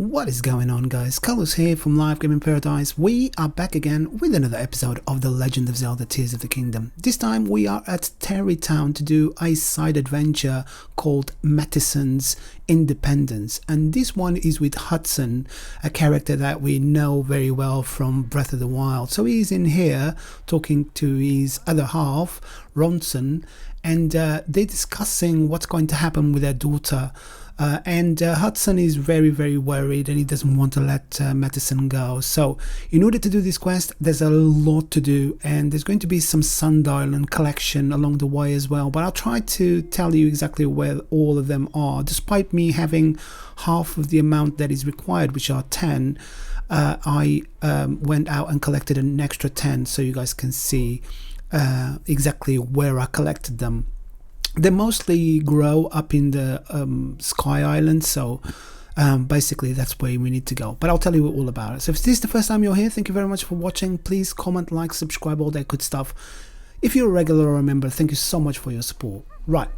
What is going on, guys? Carlos here from Live Gaming Paradise. We are back again with another episode of The Legend of Zelda Tears of the Kingdom. This time we are at Terrytown to do a side adventure called Mattison's Independence, and this one is with Hudson, a character that we know very well from Breath of the Wild. So he's in here talking to his other half, Ronson, and they're discussing what's going to happen with their daughter. Hudson is very worried, and he doesn't want to let Mattison go. So in order to do this quest, there's a lot to do, and there's going to be some sundial collection along the way as well, but I'll try to tell you exactly where all of them are. Despite me having half of the amount that is required, which are 10, I went out and collected an extra 10 so you guys can see exactly where I collected them. They mostly grow up in the Sky Island, so basically that's where we need to go, but I'll tell you all about it. So if this is the first time you're here, thank you very much for watching. Please comment, like, subscribe, all that good stuff. If you're a regular or a member, thank you so much for your support. Right,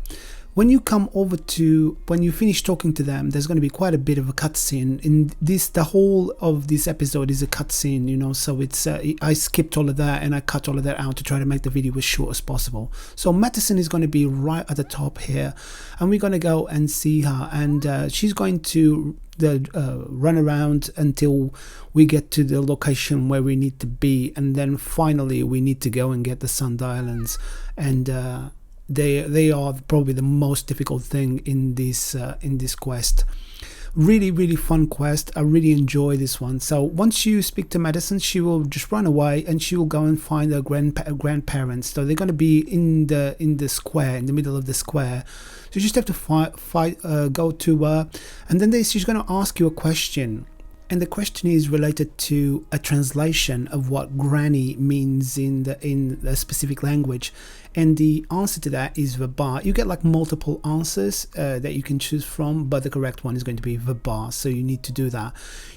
when you come over to, when you finish talking to them, there's going to be quite a bit of a cutscene in this. The whole of this episode is a cutscene, you know, so it's I skipped all of that and I cut all of that out to try to make the video as short as possible. So Mattison is going to be right at the top here, and we're going to go and see her, and she's going to run around until we get to the location where we need to be, and then finally we need to go and get the sundelions, and they are probably the most difficult thing in this quest. Really fun quest. I really enjoy this one. So once you speak to Mattison, she will just run away and she will go and find her grandparents. So they're going to be in the square, in the middle of the square. So you just have to go to her, and then she's going to ask you a question. And the question is related to a translation of what granny means in a specific language, and the answer to that is Vabar. You get like multiple answers that you can choose from, but the correct one is going to be Vabar, so you need to do that.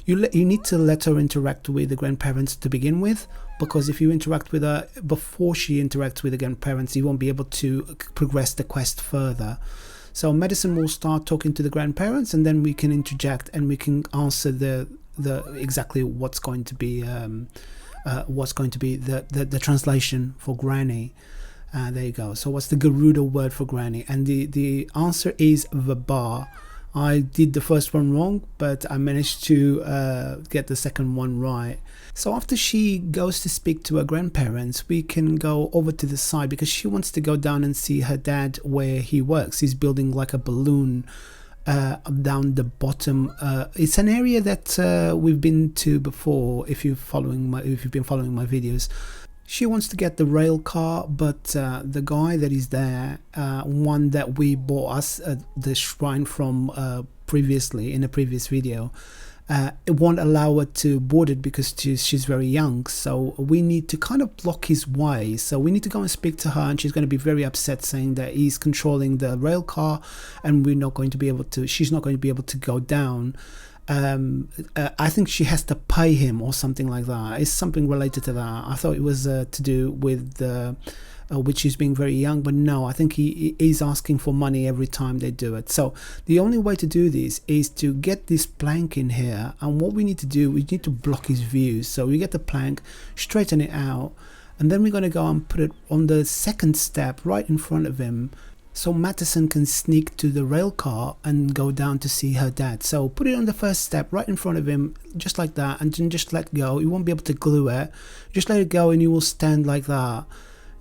You need to let her interact with the grandparents to begin with, because if you interact with her before she interacts with the grandparents, you won't be able to progress the quest further. So Mattison will start talking to the grandparents, and then we can interject and we can answer the exactly what's going to be the translation for granny. There you go. So what's the Garuda word for granny? And the answer is Vabar. I did the first one wrong, but I managed to get the second one right. So after she goes to speak to her grandparents, we can go over to the side because she wants to go down and see her dad where he works. He's building like a balloon down the bottom. It's an area that we've been to before. If you've been following my videos. She wants to get the rail car, but the guy that is there, one that we bought us the shrine from previously in a previous video, it won't allow her to board it because she's very young. So we need to kind of block his way. So we need to go and speak to her, and she's going to be very upset, saying that he's controlling the rail car, and we're not going to be able to. She's not going to be able to go down. I think she has to pay him or something like that. It's something related to that. I thought it was to do with which she's being very young, but no, I think he is asking for money every time they do it. So the only way to do this is to get this plank in here, and what we need to do, we need to block his view. So we get the plank, straighten it out, and then we're going to go and put it on the second step right in front of him, so Mattison can sneak to the rail car and go down to see her dad. So put it on the first step right in front of him, just like that, and then just let go. You won't be able to glue it. Just let it go and you will stand like that.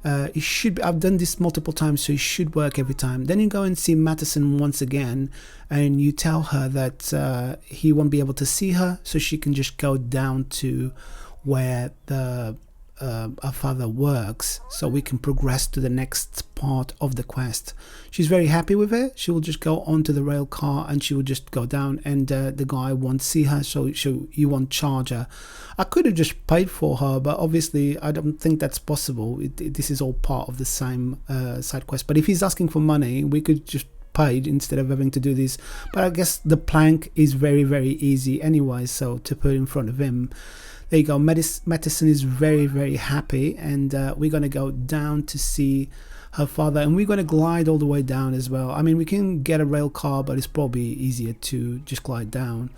It should be, I've done this multiple times, so it should work every time. Then you go and see Mattison once again, and you tell her that he won't be able to see her, so she can just go down to where our father works, so we can progress to the next part of the quest. She's very happy with it. She will just go onto the rail car and she will just go down, and the guy won't see her, so you won't charge her. I could have just paid for her, but obviously I don't think that's possible. This is all part of the same side quest, but if he's asking for money, we could just paid instead of having to do this. But I guess the plank is very easy anyway, so to put in front of him. There you go. Mattison is very happy, and we're going to go down to see her father, and we're going to glide all the way down as well. I mean, we can get a rail car, but it's probably easier to just glide down.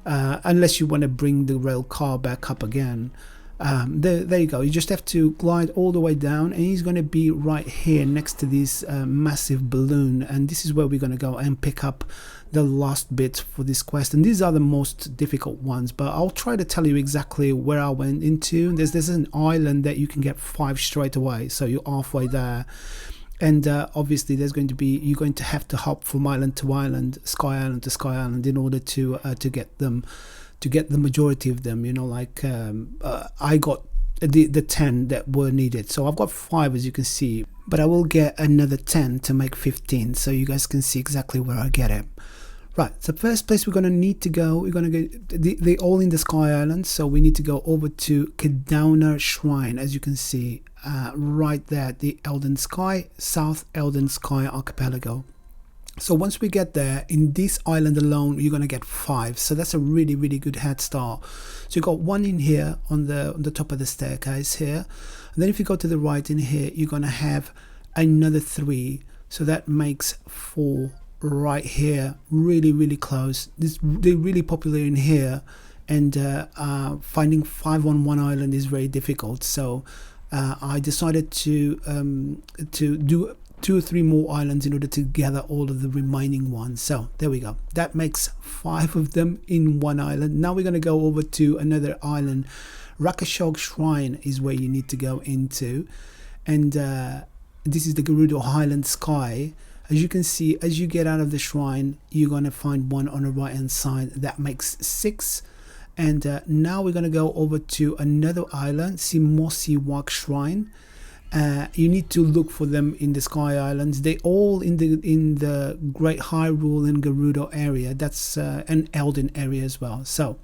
unless you want to bring the rail car back up again. There you go. You just have to glide all the way down, and he's going to be right here next to this massive balloon, and this is where we're going to go and pick up the last bit for this quest. And these are the most difficult ones, but I'll try to tell you exactly where I went into. There's an island that you can get 5 straight away, so you're halfway there. And obviously you're going to have to hop from island to island, sky island to sky island, in order to get them, to get the majority of them. You know, like I got the 10 that were needed, so I've got 5 as you can see, but I will get another 10 to make 15, so you guys can see exactly where I get it. Right, so first place we're going to need to go, we're going to go, they all in the Sky Island, so we need to go over to Kedowna Shrine, as you can see, right there, the Elden Sky, South Elden Sky Archipelago. So once we get there, in this island alone, you're going to get 5, so that's a really, really good head start. So you got 1 in here on the top of the staircase here, and then if you go to the right in here, you're going to have another 3, so that makes 4 right here, really, really close. They're really popular in here, and finding 5 on one island is very difficult, so I decided to do 2 or 3 more islands in order to gather all of the remaining ones. So there we go, that makes 5 of them in one island. Now we're going to go over to another island. Rakashog Shrine is where you need to go into, and this is the Gerudo Highland Sky. As you can see, as you get out of the shrine, you're going to find 1 on the right hand side. That makes 6. And now we're going to go over to another island, Simosi Wak Shrine. You need to look for them in the Sky Islands. They all in the Great Hyrule and Gerudo area. That's an Elden area as well. So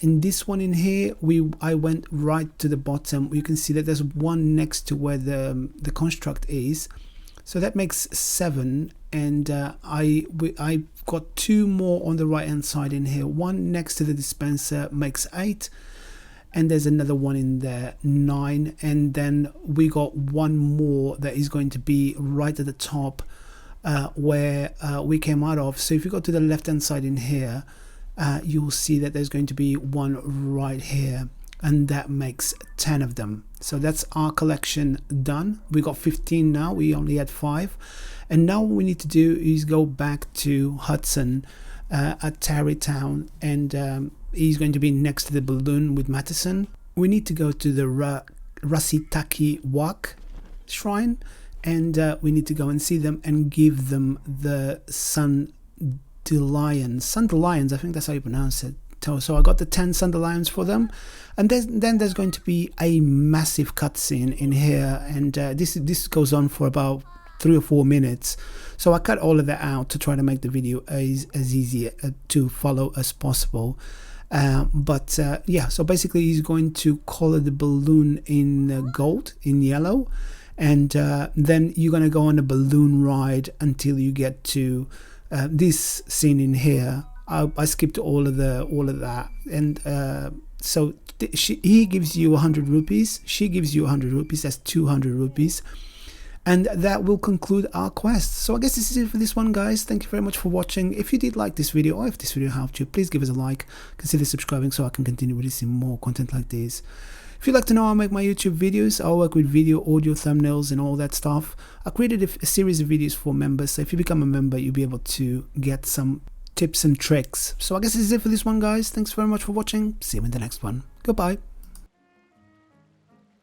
in this one in here, I went right to the bottom. You can see that there's 1 next to where the construct is. So that makes 7, and I got 2 more on the right hand side in here. 1 next to the dispenser makes 8, and there's another 1 in there, 9, and then we got 1 more that is going to be right at the top where we came out of. So if you go to the left hand side in here, you'll see that there's going to be 1 right here, and that makes 10 of them. So that's our collection done. We got 15 now, we only had 5, and now what we need to do is go back to Hudson at Tarrytown, and he's going to be next to the balloon with Mattison. We need to go to the Rasitaki Wak Shrine, and we need to go and see them and give them the sundelions, I think that's how you pronounce it. So I got the 10 sundelions for them, and then there's going to be a massive cutscene in here, and this goes on for about 3 or 4 minutes. So I cut all of that out to try to make the video as easy to follow as possible. Yeah, so basically he's going to color the balloon in gold, in yellow, and then you're going to go on a balloon ride until you get to this scene in here. I skipped all of that, and so he gives you 100 rupees, she gives you 100 rupees, that's 200 rupees, and that will conclude our quest. So I guess this is it for this one, guys. Thank you very much for watching. If you did like this video, or if this video helped you, please give us a like, consider subscribing so I can continue releasing more content like this. If you'd like to know how I make my YouTube videos, I work with video, audio, thumbnails and all that stuff. I created a series of videos for members, so if you become a member, you'll be able to get some tips and tricks. So I guess this is it for this one, guys. Thanks very much for watching. See you in the next one. Goodbye.